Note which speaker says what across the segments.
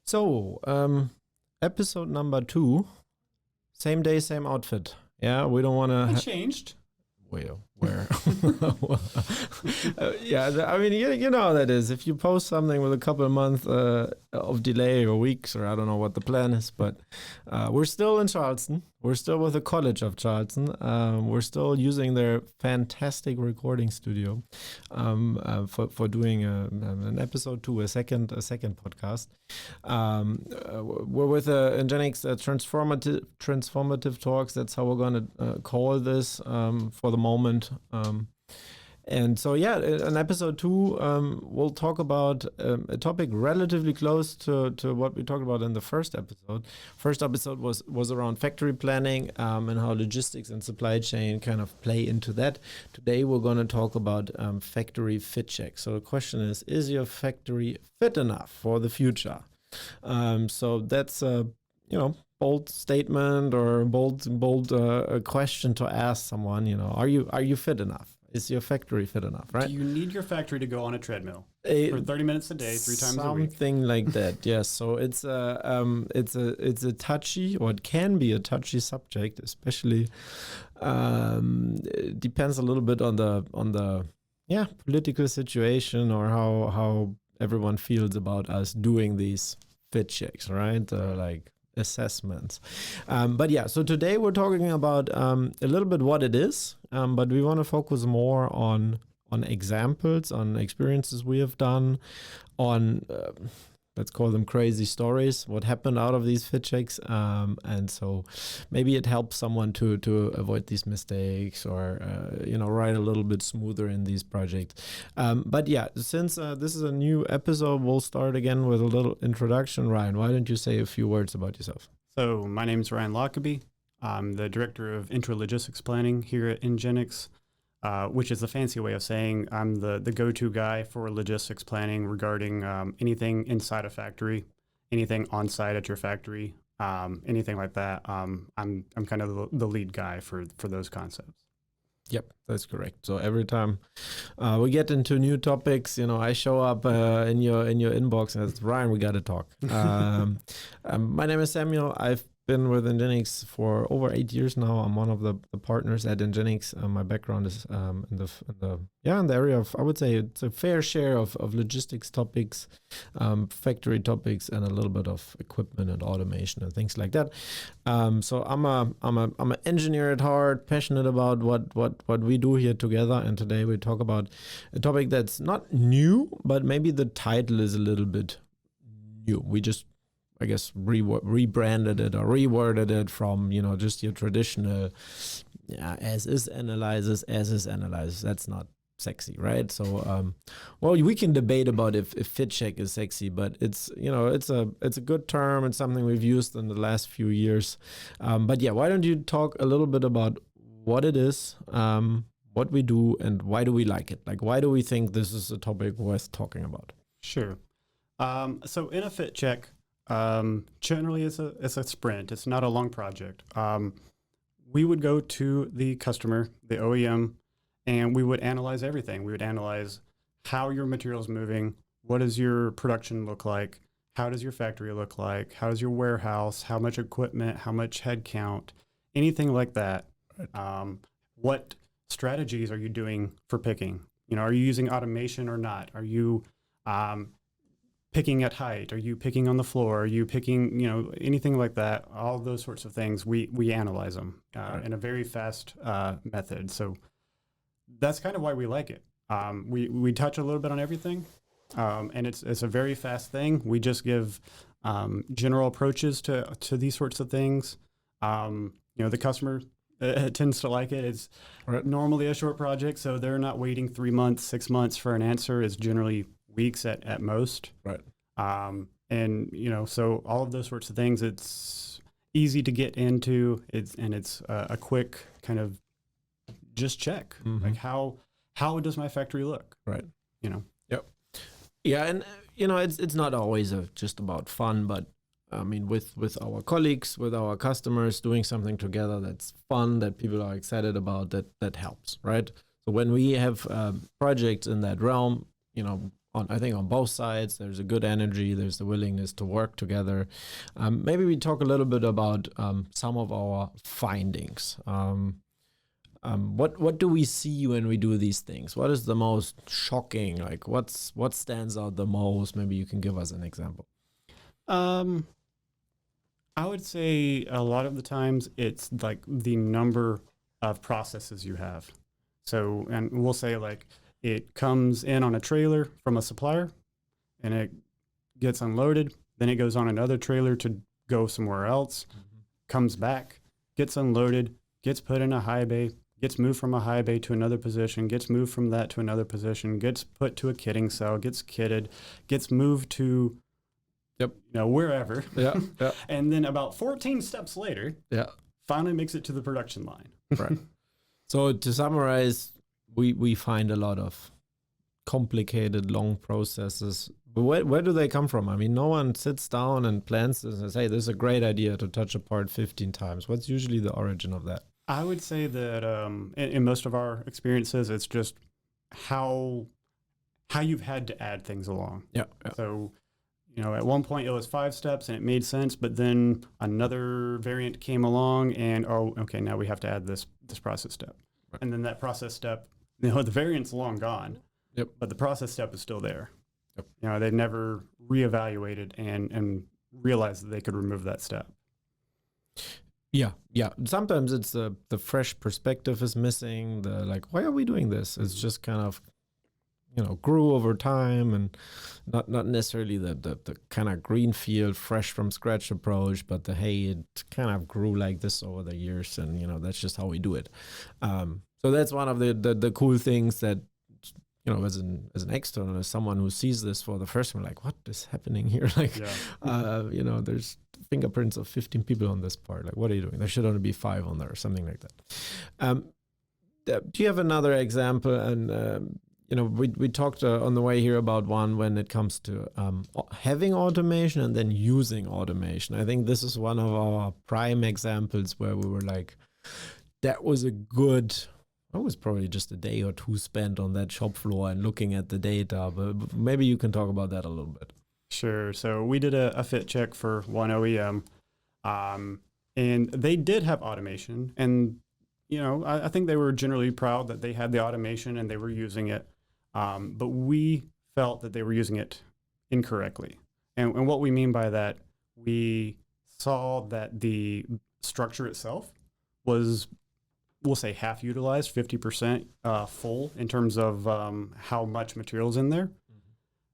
Speaker 1: So, episode number 2, same day, same outfit. Yeah, we don't want
Speaker 2: I
Speaker 1: to.
Speaker 2: changed.
Speaker 1: Where? Yeah, I mean, you know how that is. If you post something with a couple of months of delay or weeks, or I don't know what the plan is, but we're still in Charleston. We're still with the College of Charleston. We're still using their fantastic recording studio for doing an episode 2, a second podcast. We're with Ingenics transformative talks. That's how we're going to call this for the moment. And so, yeah, in episode 2, we'll talk about a topic relatively close to what we talked about in the first episode. First episode was around factory planning and how logistics and supply chain kind of play into that. Today, we're going to talk about factory fit check. So the question is your factory fit enough for the future? So that's bold statement or bold question to ask someone. Are you fit enough? Is your factory fit enough, right?
Speaker 2: Do you need your factory to go on a treadmill for 30 minutes a day, 3 times a week?
Speaker 1: Something like that, yes. So it's a touchy, or it can be a touchy subject, especially it depends a little bit on the political situation or how everyone feels about us doing these fit checks, right? Like assessments. But yeah, so today we're talking about a little bit what it is, but we want to focus more on examples, on experiences we have done, on let's call them crazy stories, what happened out of these fit checks, and so maybe it helps someone to avoid these mistakes or ride a little bit smoother in these projects. But yeah, since this is a new episode, we'll start again with a little introduction. Ryan, why don't you say a few words about yourself?
Speaker 2: So my name is Ryan Lockaby. I'm the director of Intralo-gistics Planning here at Ingenics, which is a fancy way of saying I'm the go-to guy for logistics planning regarding anything inside a factory, anything on-site at your factory, anything like that. I'm kind of the lead guy for those concepts.
Speaker 1: Yep, that's correct. So every time we get into new topics, I show up in your inbox and it's Ryan, we got to talk. My name is Samuel. I've been with Ingenics for over 8 years now. I'm one of the partners at Ingenics. My background is in the area of, I would say it's a fair share of logistics topics, factory topics, and a little bit of equipment and automation and things like that. So I'm an engineer at heart, passionate about what we do here together. And today we talk about a topic that's not new, but maybe the title is a little bit new. We just, I guess, rebranded it or reworded it from, just your traditional as is analysis. That's not sexy, right? So, we can debate about if fit check is sexy, but it's a good term. It's something we've used in the last few years. But yeah, why don't you talk a little bit about what it is, what we do, and why do we like it? Like, why do we think this is a topic worth talking about?
Speaker 2: Sure. So in a fit check, generally it's a sprint. It's not a long project. We would go to the customer, the OEM, and we would analyze everything. We would analyze how your material is moving. What does your production look like? How does your factory look like? How does your warehouse? How much equipment? How much headcount? Anything like that. What strategies are you doing for picking? Are you using automation or not? Are you picking at height? Are you picking on the floor? Are you picking, anything like that? All those sorts of things, we analyze them in a very fast method. So that's kind of why we like it. We touch a little bit on everything, and it's a very fast thing. We just give general approaches to these sorts of things. The customer tends to like it. It's normally a short project, so they're not waiting 3 months, 6 months for an answer. It's generally weeks at most.
Speaker 1: Right.
Speaker 2: And so all of those sorts of things, it's easy to get into. It's a quick kind of just check. Mm-hmm. Like how does my factory look?
Speaker 1: Right.
Speaker 2: Yep.
Speaker 1: Yeah. And it's not always just about fun, but I mean, with our colleagues, with our customers, doing something together that's fun, that people are excited about, that helps, right? So when we have projects in that realm, I think on both sides, there's a good energy. There's the willingness to work together. Maybe we talk a little bit about some of our findings. What do we see when we do these things? What is the most shocking? Like, what stands out the most? Maybe you can give us an example.
Speaker 2: I would say a lot of the times it's like the number of processes you have. So, and we'll say like it comes in on a trailer from a supplier and it gets unloaded. Then it goes on another trailer to go somewhere else, comes back, gets unloaded, gets put in a high bay, gets moved from a high bay to another position, gets moved from that to another position, gets put to a kitting cell, gets kitted, gets moved to wherever.
Speaker 1: Yeah.
Speaker 2: And then about 14 steps later, finally makes it to the production line.
Speaker 1: Right. So to summarize, we find a lot of complicated, long processes. But where do they come from? I mean, no one sits down and plans this and says, hey, this is a great idea to touch a part 15 times. What's usually the origin of that?
Speaker 2: I would say that in most of our experiences, it's just how you've had to add things along.
Speaker 1: Yeah.
Speaker 2: So, at one point it was 5 steps and it made sense, but then another variant came along and, okay, now we have to add this process step. Right. And then that process step, the variant's long gone, but the process step is still there. They never reevaluated and realized that they could remove that step.
Speaker 1: Yeah. Sometimes it's the fresh perspective is missing. Why are we doing this? It's just kind of, grew over time and not necessarily the kind of greenfield, fresh from scratch approach, but it kind of grew like this over the years, and that's just how we do it. So that's one of the cool things that, as an external, as someone who sees this for the first time, like, what is happening here? There's fingerprints of 15 people on this part. Like, what are you doing? There should only be 5 on there or something like that. Do you have another example? And, we talked on the way here about one when it comes to having automation and then using automation. I think this is one of our prime examples where we were like, that was it was probably just a day or two spent on that shop floor and looking at the data, but maybe you can talk about that a little bit.
Speaker 2: Sure. So we did a fit check for one OEM, and they did have automation. And, I think they were generally proud that they had the automation and they were using it. But we felt that they were using it incorrectly. And what we mean by that, we saw that the structure itself was, we'll say, half utilized, 50% full in terms of how much material's in there.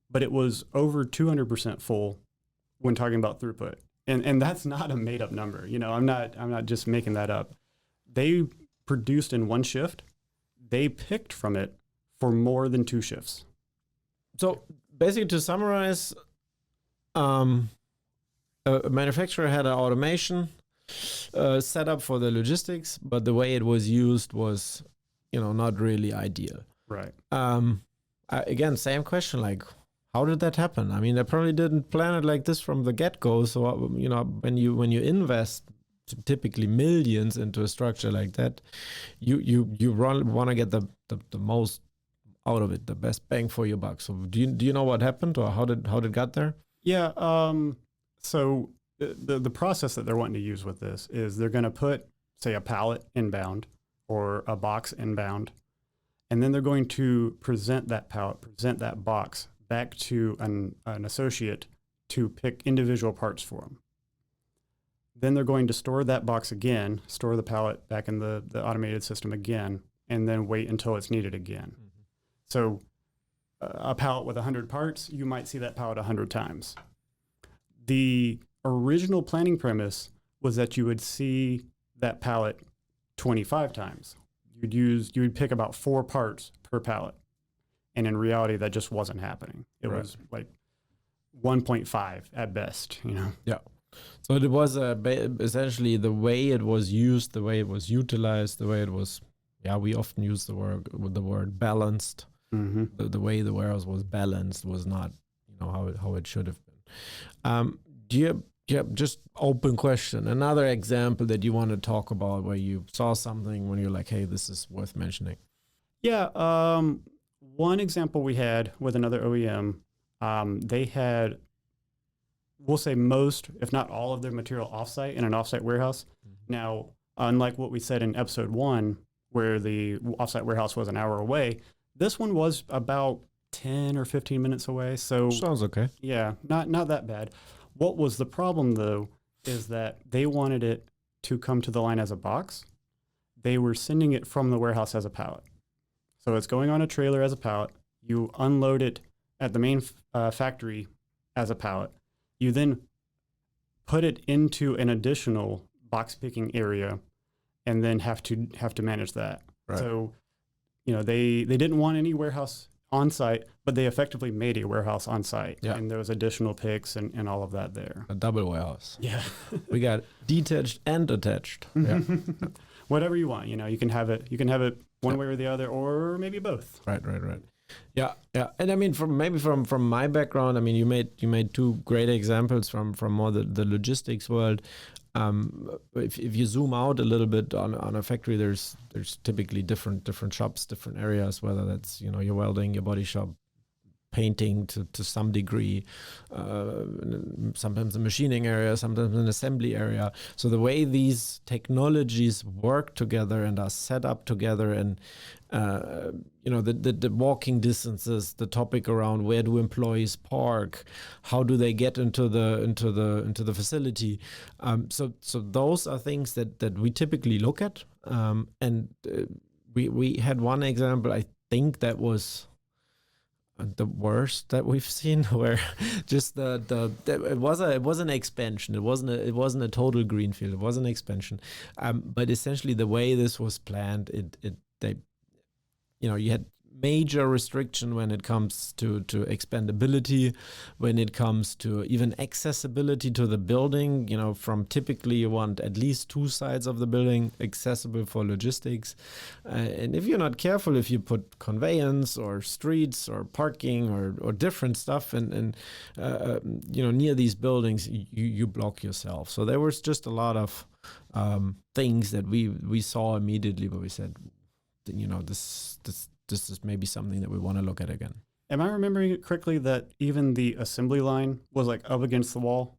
Speaker 2: But it was over 200% full when talking about throughput. And that's not a made up number. I'm not just making that up. They produced in one shift. They picked from it for more than 2 shifts.
Speaker 1: So basically, to summarize, a manufacturer had an automation set up for the logistics, but the way it was used was, not really ideal.
Speaker 2: Right.
Speaker 1: Again, same question, like, how did that happen? I mean, they probably didn't plan it like this from the get-go. So, when you invest typically millions into a structure like that, you want to get the most out of it, the best bang for your buck. So do you know what happened or how did it got there?
Speaker 2: Yeah. So the process that they're wanting to use with this is they're going to put, say, a pallet inbound or a box inbound, and then they're going to present that box back to an associate to pick individual parts for them. Then they're going to store that box again, store the pallet back in the automated system again, and then wait until it's needed again. So a pallet with 100 parts, you might see that pallet 100 times. The original planning premise was that you would see that pallet 25 times. You would pick about 4 parts per pallet. And in reality, that just wasn't happening. It was like 1.5 at best,
Speaker 1: Yeah. So it was essentially the way it was used, the way it was utilized, the way it was, we often use the word balanced. Mm-hmm. The way the warehouse was balanced was not, how it should have been. Do you have just open question, another example that you want to talk about where you saw something when you're like, hey, this is worth mentioning?
Speaker 2: Yeah. one example we had with another OEM, they had, we'll say most, if not all of their material offsite in an offsite warehouse. Mm-hmm. Now, unlike what we said in episode 1, where the offsite warehouse was an hour away, this one was about 10 or 15 minutes away. So
Speaker 1: sounds okay.
Speaker 2: Yeah, not that bad. What was the problem though is that they wanted it to come to the line as a box. They were sending it from the warehouse as a pallet. So it's going on a trailer as a pallet. You unload it at the main factory as a pallet. You then put it into an additional box picking area and then have to manage that. Right. So, they didn't want any warehouse on site, but they effectively made a warehouse on site. Yeah. And there was additional picks and all of that there.
Speaker 1: A double warehouse.
Speaker 2: Yeah.
Speaker 1: We got detached and attached. Yeah.
Speaker 2: Whatever you want, you can have it one way or the other, or maybe both.
Speaker 1: Right. Yeah. And I mean, from my background, I mean, you made two great examples from more the logistics world. If you zoom out a little bit on a factory, there's typically different shops, different areas, whether that's your welding, your body shop, painting to some degree, sometimes a machining area, sometimes an assembly area. So the way these technologies work together and are set up together, and the walking distances, the topic around where do employees park, how do they get into the facility. So those are things that we typically look at. And we had one example, I think that was the worst that we've seen, where just it was an expansion. It wasn't a total greenfield. It was an expansion, but essentially the way this was planned, you had major restriction when it comes to expandability, when it comes to even accessibility to the building. From typically you want at least 2 sides of the building accessible for logistics, and if you're not careful, if you put conveyance or streets or parking or different stuff and near these buildings, you block yourself. So there was just a lot of things that we saw immediately, but we said, this is maybe something that we want to look at again.
Speaker 2: Am I remembering it correctly that even the assembly line was like up against the wall?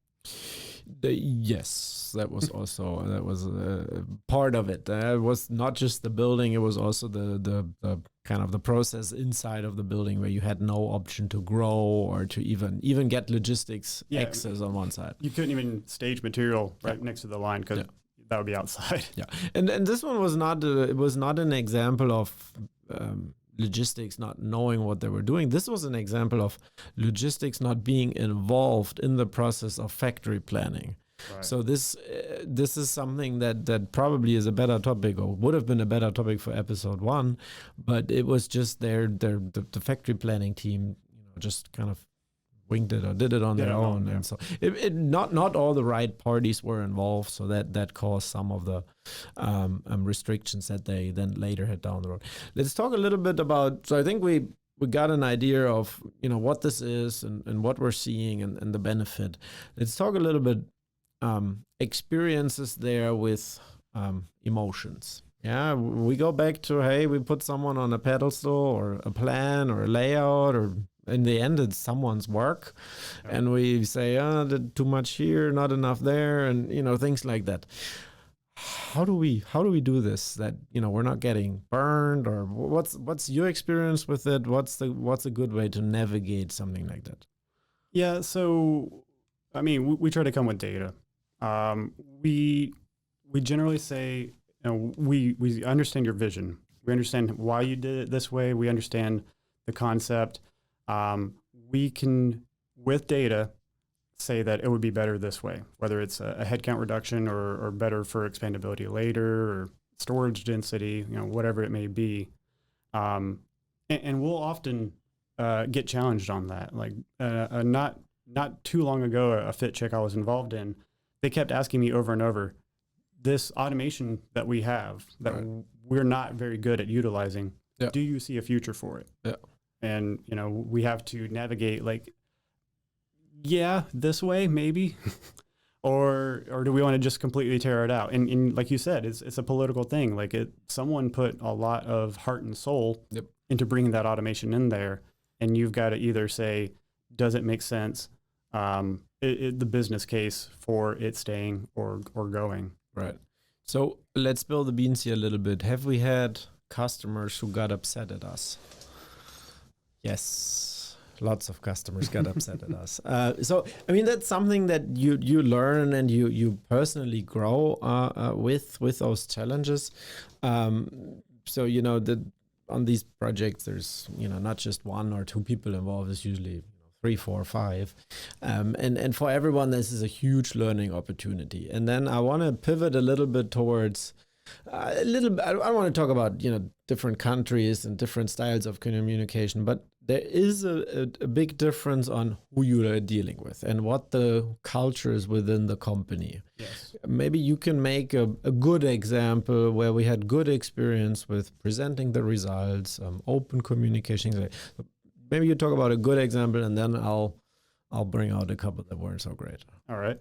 Speaker 1: Yes, that was also part of it. It was not just the building; it was also the kind of the process inside of the building, where you had no option to grow or to even get logistics access on one side.
Speaker 2: You couldn't even stage material right next to the line because that would be outside.
Speaker 1: Yeah, and this one was not. It was not an example of logistics not knowing what they were doing. This was an example of logistics not being involved in the process of factory planning. Right. So this is something that probably is a better topic, or would have been a better topic for episode 1, but it was just the factory planning team just kind of winged it or did it on their own. And so it not all the right parties were involved, so that caused some of the restrictions that they then later had down the road. Let's talk a little bit about, so I think we got an idea of what this is and what we're seeing and the benefit. Let's talk a little bit experiences there with emotions. Yeah, we go back to, hey, we put someone on a pedestal or a plan or a layout, or in the end, it's someone's work, and we say, too much here, not enough there, and things like that. How do we do this? That we're not getting burned, or what's your experience with it? What's a good way to navigate something like that?
Speaker 2: Yeah, so I mean, we try to come with data. We generally say, we understand your vision. We understand why you did it this way. We understand the concept. We can, with data, say that it would be better this way, whether it's a headcount reduction or better for expandability later, or storage density, whatever it may be. And we'll often get challenged on that. Like not too long ago, a fit check I was involved in, they kept asking me over and over, this automation that we have that we're not very good at utilizing, do you see a future for it?
Speaker 1: Yeah.
Speaker 2: And, we have to navigate this way, maybe, or do we want to just completely tear it out? And like you said, it's a political thing. Like someone put a lot of heart and soul into bringing that automation in there. And you've got to either say, does it make sense? The business case for it staying or going.
Speaker 1: Right. So let's spill the beans here a little bit. Have we had customers who got upset at us? Yes, lots of customers got upset at us. So I mean, that's something that you learn and you personally grow with those challenges. So on these projects, there's not just one or two people involved. It's usually 3, 4, 5. And for everyone, this is a huge learning opportunity. And then I want to pivot a little bit towards I want to talk about, different countries and different styles of communication, but there is a big difference on who you are dealing with and what the culture is within the company.
Speaker 2: Yes.
Speaker 1: Maybe you can make a good example where we had good experience with presenting the results, open communication. Maybe you talk about a good example, and then I'll bring out a couple that weren't so great.
Speaker 2: All right.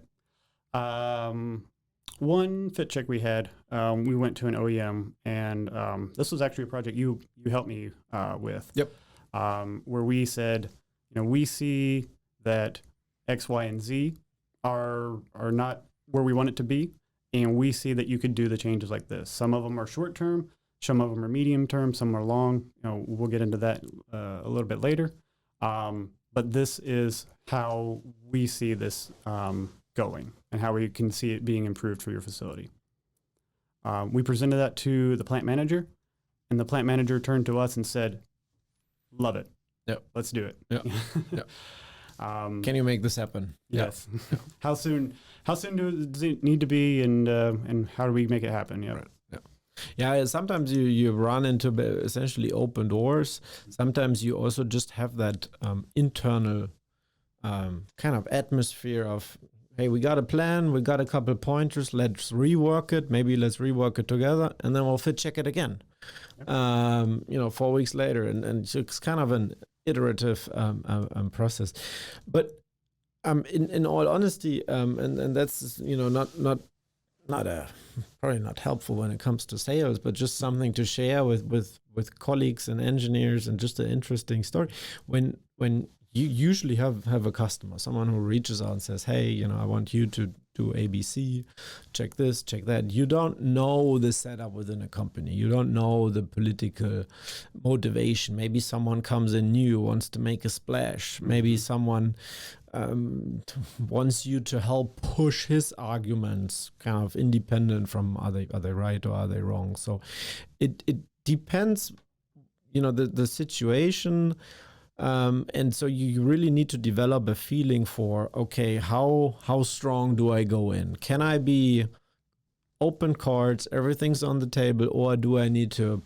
Speaker 2: One fit check we had, we went to an OEM, and this was actually a project you helped me with.
Speaker 1: Yep.
Speaker 2: Where we said, we see that X, Y, and Z are not where we want it to be, and we see that you could do the changes like this. Some of them are short term, some of them are medium term, some are long. We'll get into that a little bit later. But this is how we see this going and how we can see it being improved for your facility. We presented that to the plant manager, and the plant manager turned to us and said, love it.
Speaker 1: Yep.
Speaker 2: Let's do it.
Speaker 1: Yep. Yep. Can you make this happen?
Speaker 2: Yes. Yep. How soon does it need to be, and how do we make it happen? Yeah.
Speaker 1: Right. Yeah, sometimes you run into essentially open doors. Sometimes you also just have that internal kind of atmosphere of, hey, we got a plan, we got a couple pointers, let's rework it. Maybe let's rework it together, and then we'll fit check it again. 4 weeks later, and so it's kind of an iterative process. But in all honesty, and that's probably not helpful when it comes to sales, but just something to share with colleagues and engineers, and just an interesting story. When you usually have a customer, someone who reaches out and says, hey, I want you to do ABC, check this, check that. You don't know the setup within a company. You don't know the political motivation. Maybe someone comes in new, wants to make a splash. Maybe someone wants you to help push his arguments, kind of independent from are they right or are they wrong. So it depends, the situation. And so you really need to develop a feeling for, okay, how strong do I go in? Can I be open cards, everything's on the table, or do I need to,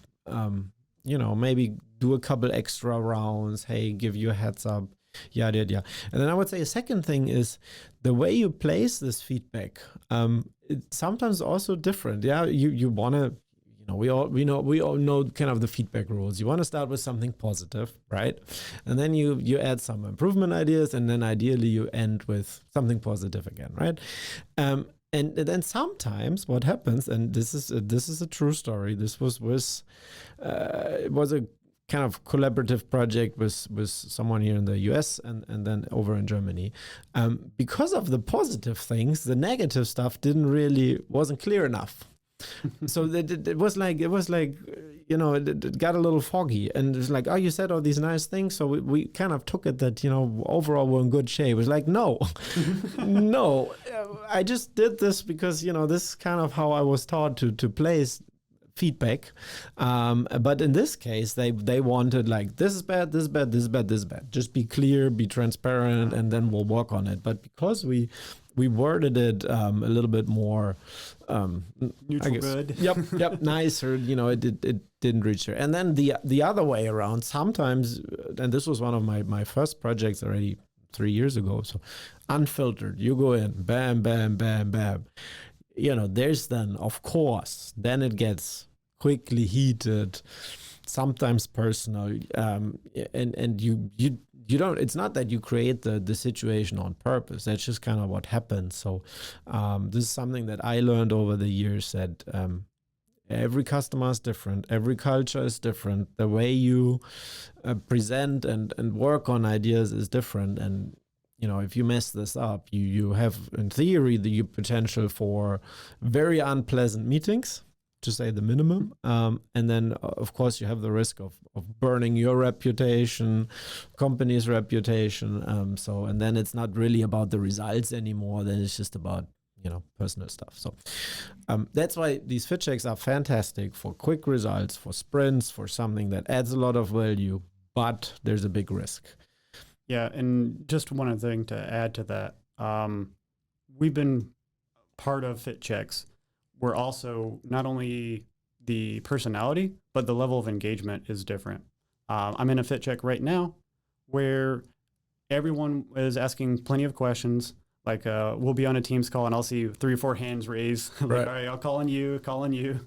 Speaker 1: maybe do a couple extra rounds? Hey, give you a heads up. Yeah. And then I would say a second thing is the way you place this feedback. It's sometimes also different. Yeah, you want to. We all know kind of the feedback rules. You want to start with something positive, right? And then you add some improvement ideas, and then ideally you end with something positive again, right? And then sometimes what happens, and this is a true story. This was it was a kind of collaborative project with someone here in the US and then over in Germany. Because of the positive things, the negative stuff wasn't clear enough. So it was like it got a little foggy, and it's like, oh, you said all these nice things, so we kind of took it that overall we're in good shape. It was like, no, no, I just did this because this is kind of how I was taught to place feedback, but in this case they wanted like, this is bad, this is bad, this is bad, this is bad. Just be clear, be transparent, and then we'll work on it. But because we worded it a little bit more
Speaker 2: neutral, good.
Speaker 1: Yep, nicer. It didn't reach there. And then the other way around, sometimes, and this was one of my first projects already 3 years ago. So unfiltered, you go in, bam, bam, bam, bam. There's then, of course, then it gets quickly heated, sometimes personal, and you don't, it's not that you create the situation on purpose. That's just kind of what happens. So this is something that I learned over the years, that Every customer is different. Every culture is different. The way you present and work on ideas is different. And, if you mess this up, you have, in theory, the potential for very unpleasant meetings, to say the minimum. And then, of course, you have the risk of burning your reputation, company's reputation. And then it's not really about the results anymore. Then it's just about, personal stuff. So that's why these fit checks are fantastic for quick results, for sprints, for something that adds a lot of value, but there's a big risk.
Speaker 2: Yeah, and just one other thing to add to that. We've been part of fit checks. We're also not only the personality, but the level of engagement is different. I'm in a fit check right now where everyone is asking plenty of questions. Like we'll be on a Teams call and I'll see 3 or 4 hands raised.
Speaker 1: Right.
Speaker 2: All right, I'll call on you.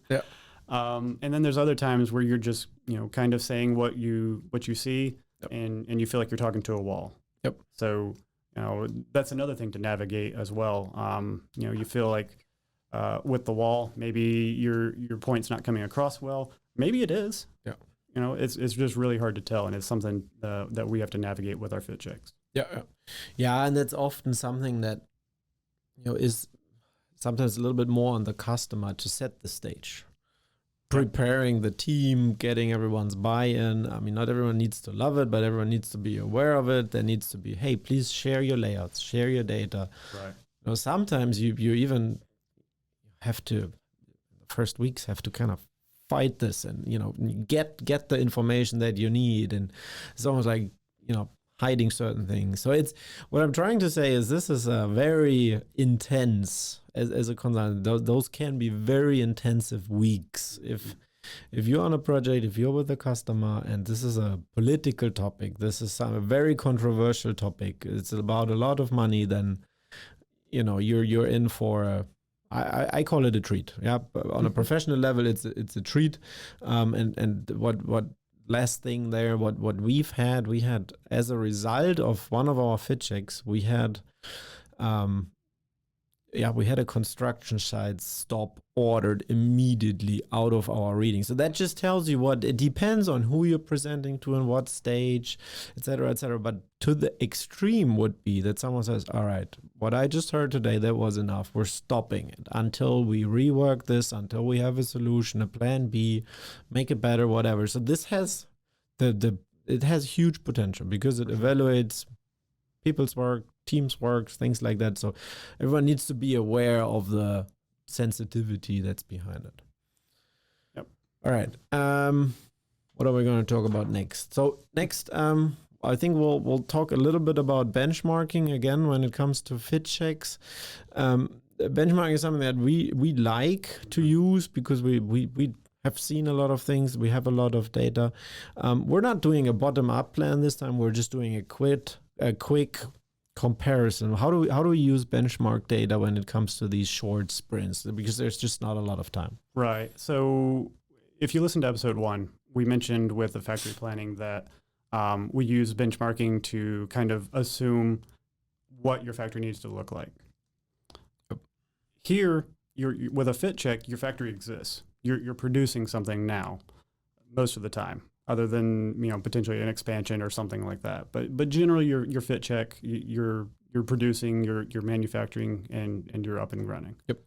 Speaker 1: Yeah.
Speaker 2: And then there's other times where you're just, kind of saying what you see, yep. and you feel like you're talking to a wall.
Speaker 1: Yep.
Speaker 2: So, that's another thing to navigate as well. You feel like with the wall, maybe your point's not coming across well. Maybe it is.
Speaker 1: Yeah.
Speaker 2: It's just really hard to tell, and it's something that we have to navigate with our fit checks.
Speaker 1: Yeah, and that's often something that is sometimes a little bit more on the customer to set the stage, preparing the team, getting everyone's buy-in. I mean, not everyone needs to love it, but everyone needs to be aware of it. There needs to be, hey, please share your layouts, share your data.
Speaker 2: Right.
Speaker 1: Sometimes you even have to, the first weeks have to kind of fight this and get the information that you need, and it's almost like hiding certain things. So it's what I'm trying to say is this is a very intense as a consultant. Those can be very intensive weeks if you're on a project, if you're with a customer, and this is a political topic, this is a very controversial topic, it's about a lot of money, then you're in for I call it a treat. Yeah, on a professional level, it's a treat. And what last thing there, what we had as a result of one of our fit checks, we had a construction site stop ordered immediately out of our reading. So that just tells you it depends on who you're presenting to and what stage, et cetera, but to the extreme would be that someone says, all right, what I just heard today, that was enough. We're stopping it until we rework this, until we have a solution, a plan B, make it better, whatever. So this has it has huge potential because it evaluates people's work, teams' work, things like that. So everyone needs to be aware of the sensitivity that's behind it.
Speaker 2: Yep.
Speaker 1: All right. What are we going to talk about next? So next, I think we'll talk a little bit about benchmarking again when it comes to fit checks. Benchmarking is something that we like to use because we have seen a lot of things. We have a lot of data. We're not doing a bottom-up plan this time. We're just doing a quick comparison. How do we use benchmark data when it comes to these short sprints? Because there's just not a lot of time.
Speaker 2: Right. So if you listen to episode 1, we mentioned with the factory planning that we use benchmarking to kind of assume what your factory needs to look like.
Speaker 1: Yep.
Speaker 2: Here, with a fit check, your factory exists. You're producing something now, most of the time, other than potentially an expansion or something like that. But generally, your fit check, you're producing, you're manufacturing, and you're up and running.
Speaker 1: Yep.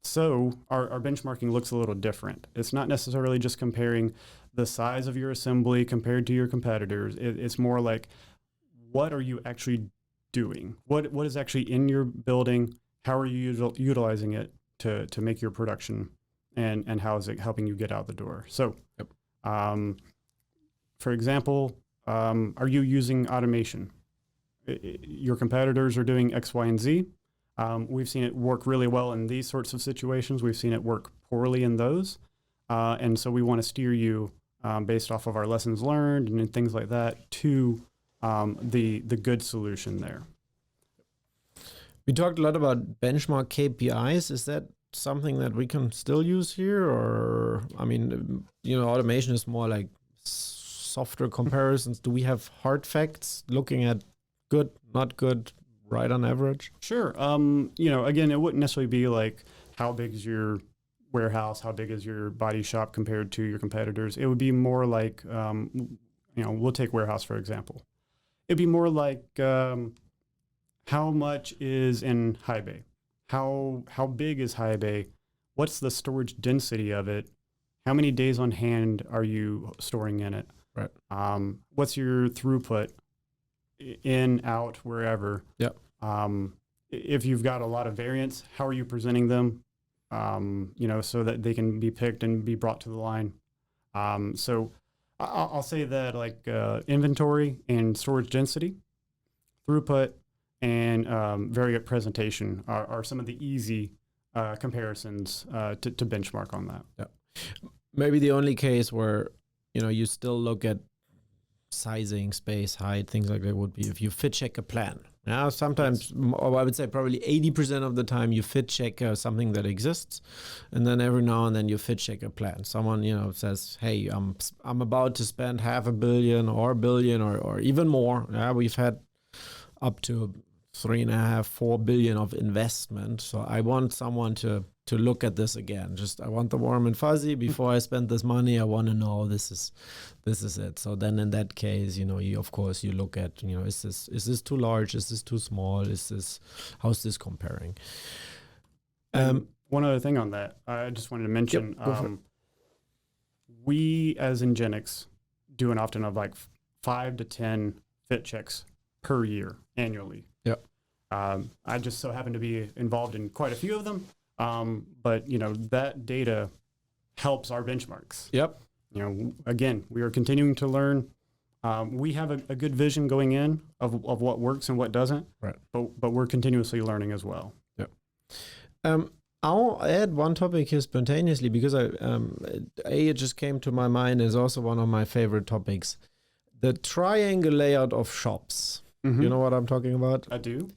Speaker 2: So our benchmarking looks a little different. It's not necessarily just comparing the size of your assembly compared to your competitors. It's more like, what are you actually doing? What is actually in your building? How are you utilizing it to make your production, and how is it helping you get out the door? So,
Speaker 1: yep.
Speaker 2: For example, are you using automation? Your competitors are doing X, Y, and Z. We've seen it work really well in these sorts of situations. We've seen it work poorly in those. And so we want to steer you based off of our lessons learned and things like that to the good solution there.
Speaker 1: We talked a lot about benchmark KPIs. Is that something that we can still use here? Or, I mean, automation is more like software comparisons. Do we have hard facts looking at good, not good, right on average?
Speaker 2: Sure. Again, it wouldn't necessarily be like how big is your warehouse? How big is your body shop compared to your competitors? It would be more like, we'll take warehouse, for example. It'd be more like how much is in high bay? How big is high bay? What's the storage density of it? How many days on hand are you storing in it?
Speaker 1: Right.
Speaker 2: What's your throughput in, out, wherever?
Speaker 1: Yep.
Speaker 2: If you've got a lot of variants, how are you presenting them? So that they can be picked and be brought to the line. So I'll say that like inventory and storage density, throughput, and variant presentation are some of the easy comparisons to benchmark on that.
Speaker 1: Yeah. Maybe the only case where, you still look at sizing, space, height, things like that would be if you fit check a plan. Now, sometimes, or I would say probably 80% of the time you fit check something that exists. And then every now and then you fit check a plan. Someone, says, hey, I'm about to spend $500 million or $1 billion or even more. Yeah, we've had up to 3.5, 4 billion of investment. So I want someone to look at this again. I want the warm and fuzzy before I spend this money. I want to know this is it. So then in that case, you look at, is this too large? Is this too small? How's this comparing?
Speaker 2: One other thing on that, I just wanted to mention, we as Ingenics do an often of like 5 to 10 fit checks per year annually.
Speaker 1: Yep.
Speaker 2: I just so happen to be involved in quite a few of them. But that data helps our benchmarks.
Speaker 1: Yep.
Speaker 2: Again, we are continuing to learn. We have a good vision going in of what works and what doesn't.
Speaker 1: Right.
Speaker 2: But we're continuously learning as well.
Speaker 1: Yep. I'll add one topic here spontaneously because it just came to my mind is also one of my favorite topics. The triangle layout of shops.
Speaker 2: Mm-hmm.
Speaker 1: You know what I'm talking about?
Speaker 2: I do.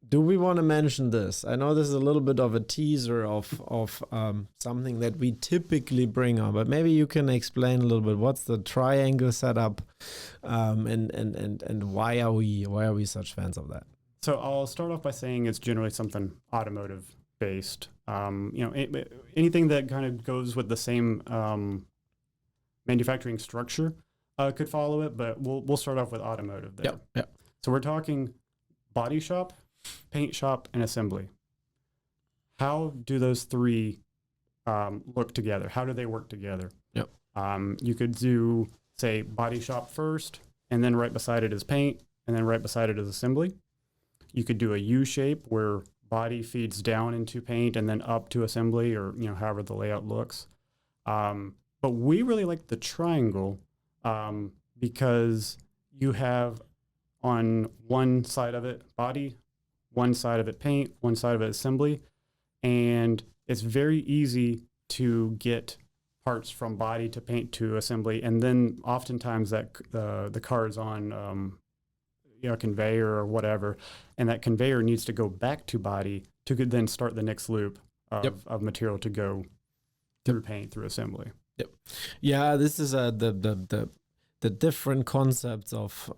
Speaker 1: Do we want to mention this? I know this is a little bit of a teaser of something that we typically bring on, but maybe you can explain a little bit what's the triangle setup, and why are we such fans of that?
Speaker 2: So I'll start off by saying it's generally something automotive based. Anything that kind of goes with the same manufacturing structure could follow it, but we'll start off with automotive there.
Speaker 1: Yep.
Speaker 2: So we're talking body shop, paint shop, and assembly. How do those three look together? How do they work together?
Speaker 1: Yep.
Speaker 2: You could do, say, body shop first, and then right beside it is paint, and then right beside it is assembly. You could do a U shape where body feeds down into paint and then up to assembly, or however the layout looks. But we really like the triangle because you have on one side of it body, one side of it paint, one side of it assembly, and it's very easy to get parts from body to paint to assembly, and then oftentimes that the car is on a conveyor or whatever, and that conveyor needs to go back to body to then start the next loop of material to go through paint through assembly.
Speaker 1: Yep. Yeah, this is the different concepts of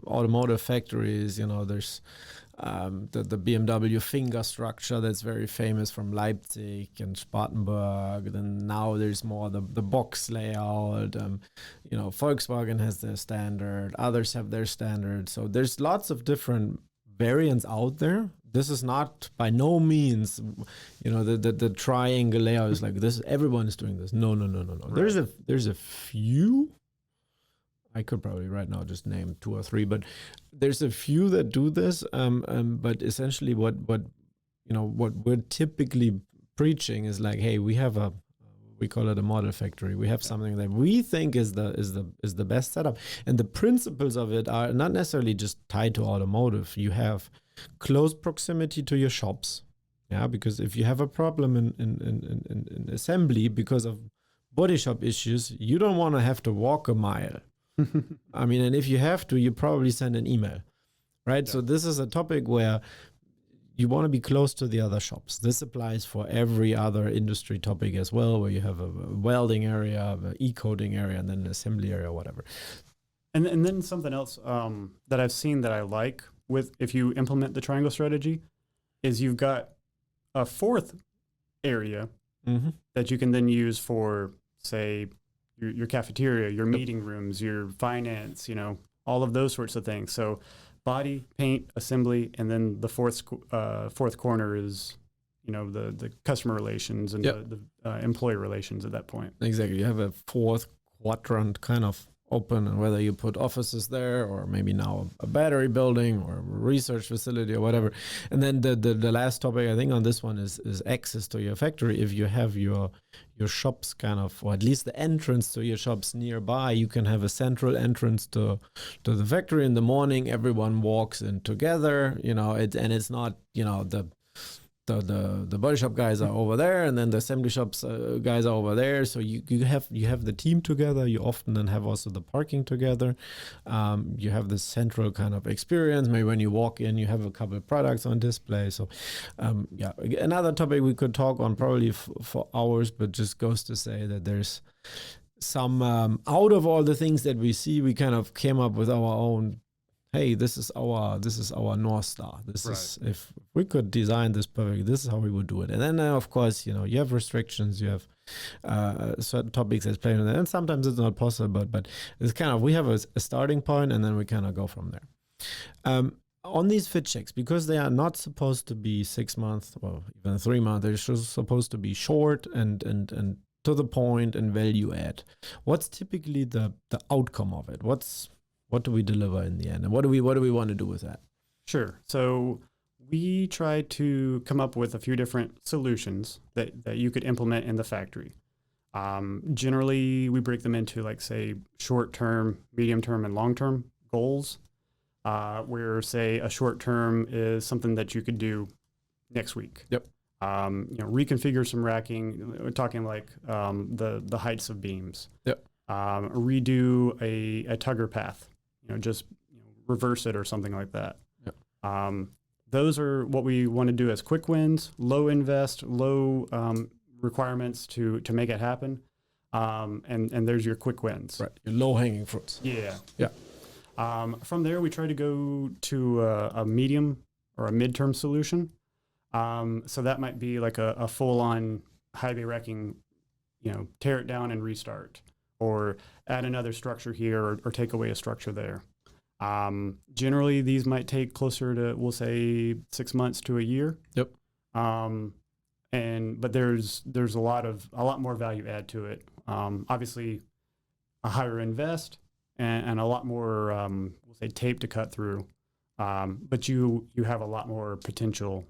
Speaker 1: automotive factories. There's the BMW finger structure that's very famous from Leipzig and Spartanburg. Then now there's more the box layout. Volkswagen has their standard. Others have their standard. So there's lots of different variants out there. This is not by no means, the triangle layout is like this. Everyone is doing this. No. Right. There's a few. I could probably right now just name 2 or 3, but there's a few that do this. But essentially, what we're typically preaching is like, hey, we call it a model factory. We have something that we think is the best setup, and the principles of it are not necessarily just tied to automotive. You have close proximity to your shops, because if you have a problem in assembly because of body shop issues, you don't want to have to walk a mile. And if you have to, you probably send an email, right? Yeah. So this is a topic where you want to be close to the other shops. This applies for every other industry topic as well, where you have a welding area, an e-coating area, and then an assembly area, whatever.
Speaker 2: And then something else that I've seen that I like with if you implement the triangle strategy is you've got a fourth area
Speaker 1: Mm-hmm.
Speaker 2: that you can then use for, say, your cafeteria, your meeting rooms, your finance, all of those sorts of things. So body, paint, assembly, and then the fourth corner is, the customer relations and the employee relations at that point.
Speaker 1: Exactly. You have a fourth quadrant kind of open, and whether you put offices there or maybe now a battery building or a research facility or whatever. And then the last topic I think on this one is access to your factory. If you have your shops kind of, or at least the entrance to your shops nearby, you can have a central entrance to the factory in the morning. Everyone walks in together, and it's not, the body shop guys are over there, and then the assembly shops guys are over there. So you have the team together. You often then have also the parking together. You have this central kind of experience. Maybe when you walk in, you have a couple of products on display. So another topic we could talk on probably for hours, but just goes to say that there's some out of all the things that we see, we kind of came up with our own. Hey, this is our North Star. This is, if we could design this perfectly, this is how we would do it. And then, of course, you have restrictions, you have certain topics that's playing on that, and sometimes it's not possible. But it's kind of, we have a starting point, and then we kind of go from there. On these fit checks, because they are not supposed to be 6 months or even 3 months, they're supposed to be short and to the point and value add. What's typically the outcome of it? What do we deliver in the end, and what do we want to do with that?
Speaker 2: Sure. So we try to come up with a few different solutions that you could implement in the factory. Generally, we break them into, like, say, short-term, medium-term, and long-term goals, where, say, a short-term is something that you could do next week.
Speaker 1: Yep.
Speaker 2: Reconfigure some racking. We're talking like the heights of beams.
Speaker 1: Yep.
Speaker 2: Redo a tugger path. Just reverse it or something like that. Yep. Those are what we want to do as quick wins, low invest, low requirements to make it happen. And there's your quick wins.
Speaker 1: Right. Your low hanging fruits.
Speaker 2: Yeah.
Speaker 1: Yeah.
Speaker 2: From there, we try to go to a medium or a midterm solution. So that might be like a full on high bay racking, tear it down and restart, or add another structure here, or take away a structure there. Generally, these might take closer to, we'll say, 6 months to a year.
Speaker 1: Yep.
Speaker 2: But there's a lot more value add to it. Obviously, a higher invest and a lot more, we'll say, tape to cut through. But you have a lot more potential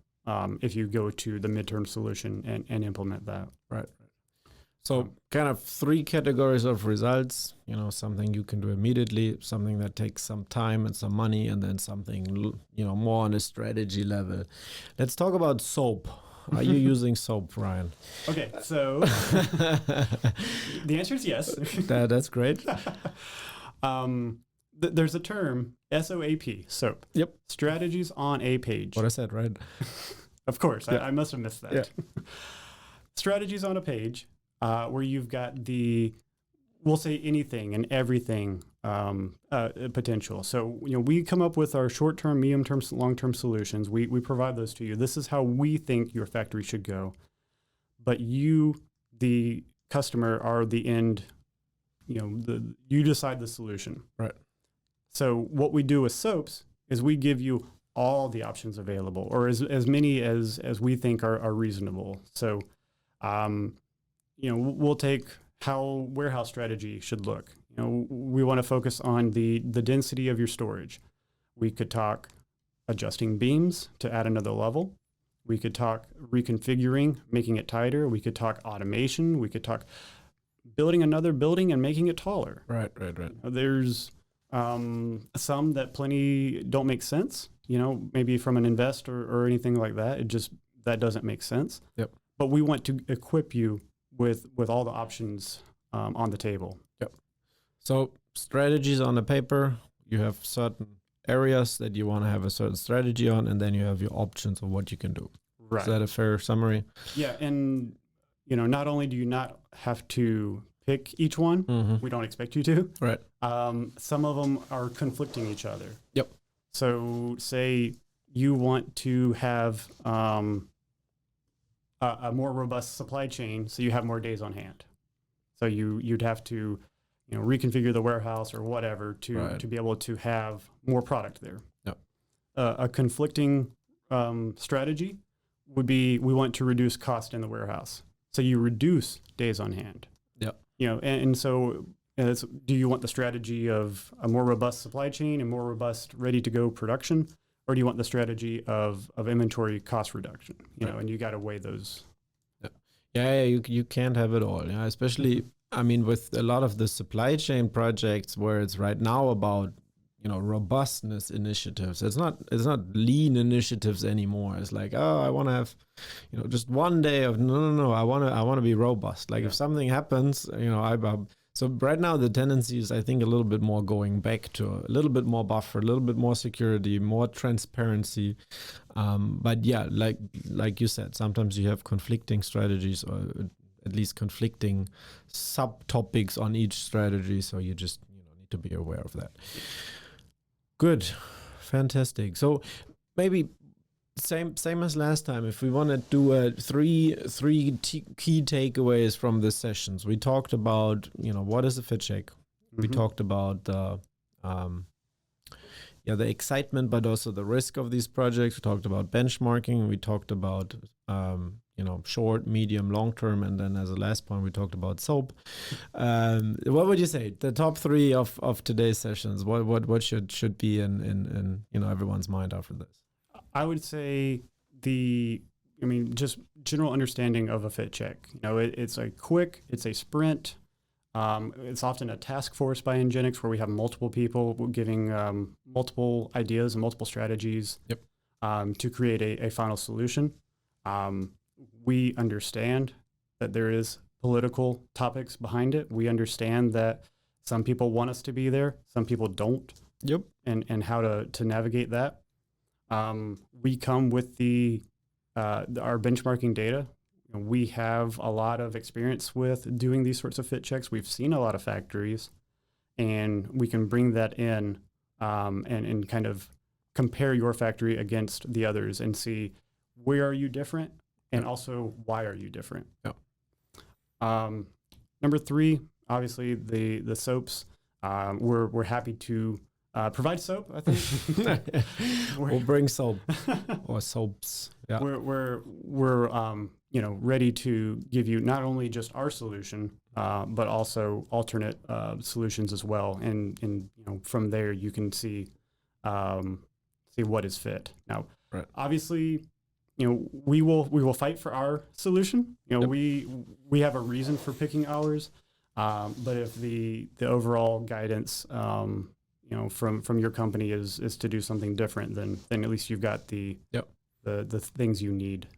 Speaker 2: if you go to the midterm solution and implement that.
Speaker 1: Right. So kind of 3 categories of results, something you can do immediately, something that takes some time and some money, and then something, more on a strategy level. Let's talk about soap. Are you using soap, Ryan?
Speaker 2: Okay, so the answer is yes.
Speaker 1: That's great.
Speaker 2: There's a term, SOAP, soap.
Speaker 1: Yep. Strategies
Speaker 2: on a page.
Speaker 1: What I said, right?
Speaker 2: Of course, yeah. I must have missed that.
Speaker 1: Yeah.
Speaker 2: Strategies on a page. Where you've got we'll say anything and everything potential. So, we come up with our short-term, medium-term, long-term solutions. We provide those to you. This is how we think your factory should go. But you, the customer, are the end, you decide the solution.
Speaker 1: Right.
Speaker 2: So what we do with soaps is we give you all the options available, or as many as we think are reasonable. So, we'll take how warehouse strategy should look. We want to focus on the density of your storage. We could talk adjusting beams to add another level. We could talk reconfiguring, making it tighter. We could talk automation. We could talk building another building and making it taller.
Speaker 1: Right.
Speaker 2: There's some that plenty don't make sense, maybe from an investor or anything like that. That doesn't make sense.
Speaker 1: Yep.
Speaker 2: But we want to equip you with all the options on the table.
Speaker 1: Yep. So strategies on the paper, you have certain areas that you want to have a certain strategy on, and then you have your options of what you can do.
Speaker 2: Right.
Speaker 1: Is that a fair summary?
Speaker 2: Yeah, and not only do you not have to pick each one, we don't expect you to.
Speaker 1: Right.
Speaker 2: Some of them are conflicting each other.
Speaker 1: Yep.
Speaker 2: So say you want to have a more robust supply chain, so you have more days on hand. So you'd have to, reconfigure the warehouse or whatever to be able to have more product there.
Speaker 1: Yep.
Speaker 2: A conflicting strategy would be we want to reduce cost in the warehouse. So you reduce days on hand.
Speaker 1: Yep.
Speaker 2: And so do you want the strategy of a more robust supply chain and more robust ready-to-go production, or do you want the strategy of inventory cost reduction? And you got to weigh those.
Speaker 1: Yeah, you can't have it all. Yeah, especially with a lot of the supply chain projects where it's right now about robustness initiatives. It's not lean initiatives anymore. It's like, oh, I want to have just one day of no. I want to be robust. Like if something happens, so right now the tendency is, I think, a little bit more going back to a little bit more buffer, a little bit more security, more transparency. But yeah, like you said, sometimes you have conflicting strategies, or at least conflicting subtopics on each strategy. So you just need to be aware of that. Good, fantastic. So maybe same as last time. If we want to do three key takeaways from the sessions, we talked about what is a fit check. Mm-hmm. We talked about the excitement, but also the risk of these projects. We talked about benchmarking. We talked about short, medium, long term, and then as a last point, we talked about SOAP. What would you say? The top three of today's sessions. What should be in everyone's mind after this?
Speaker 2: I would say just general understanding of a fit check. It's a sprint. It's often a task force by Ingenics where we have multiple people giving multiple ideas and multiple strategies to create a final solution. We understand that there is political topics behind it. We understand that some people want us to be there, some people don't.
Speaker 1: Yep.
Speaker 2: And how to navigate that. We come with our benchmarking data. We have a lot of experience with doing these sorts of fit checks. We've seen a lot of factories, and we can bring that in and kind of compare your factory against the others and see where are you different, and also why are you different.
Speaker 1: Yeah.
Speaker 2: Number 3, obviously the soaps. We're happy to provide soap, I think.
Speaker 1: We'll bring soap or soaps. Yeah.
Speaker 2: We're ready to give you not only just our solution, but also alternate solutions as well. And from there you can see what is fit. Now, obviously, we will fight for our solution. We have a reason for picking ours. But if the overall guidance from your company is to do something different, then at least you've got the things you need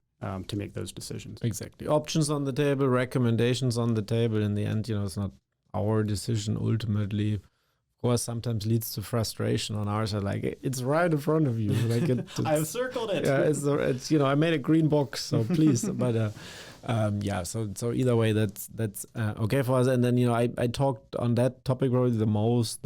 Speaker 2: to make those decisions.
Speaker 1: Exactly. Options on the table, recommendations on the table. In the end, it's not our decision ultimately. Of course, sometimes leads to frustration on our side. Like, it's right in front of you. Like
Speaker 2: I've circled it.
Speaker 1: Yeah, it's I made a green box, so please. But so either way, that's okay for us. And then I talked on that topic probably the most.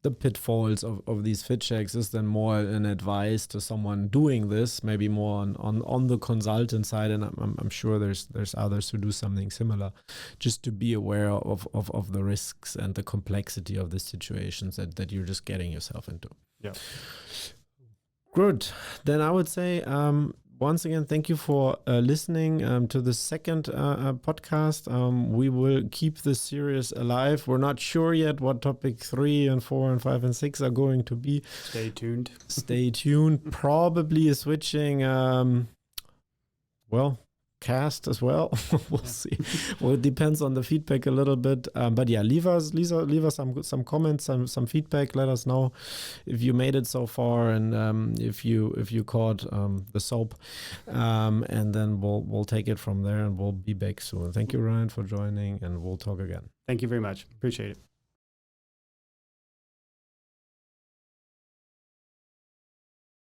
Speaker 1: The pitfalls of these fit checks is then more an advice to someone doing this, maybe more on the consultant side, and I'm sure there's others who do something similar, just to be aware of the risks and the complexity of the situations that you're just getting yourself into.
Speaker 2: Yeah.
Speaker 1: Good. Then I would say once again, thank you for listening to the second podcast. We will keep this series alive. We're not sure yet what topic 3 and 4 and 5 and 6 are going to be.
Speaker 2: Stay tuned.
Speaker 1: Stay tuned. Probably switching, cast as well. We'll see. Well, it depends on the feedback a little bit. But yeah, leave us some comments, some feedback. Let us know if you made it so far, and if you caught the soap, and then we'll take it from there, and we'll be back soon. Thank you, Ryan, for joining, and we'll talk again.
Speaker 2: Thank you very much. Appreciate it.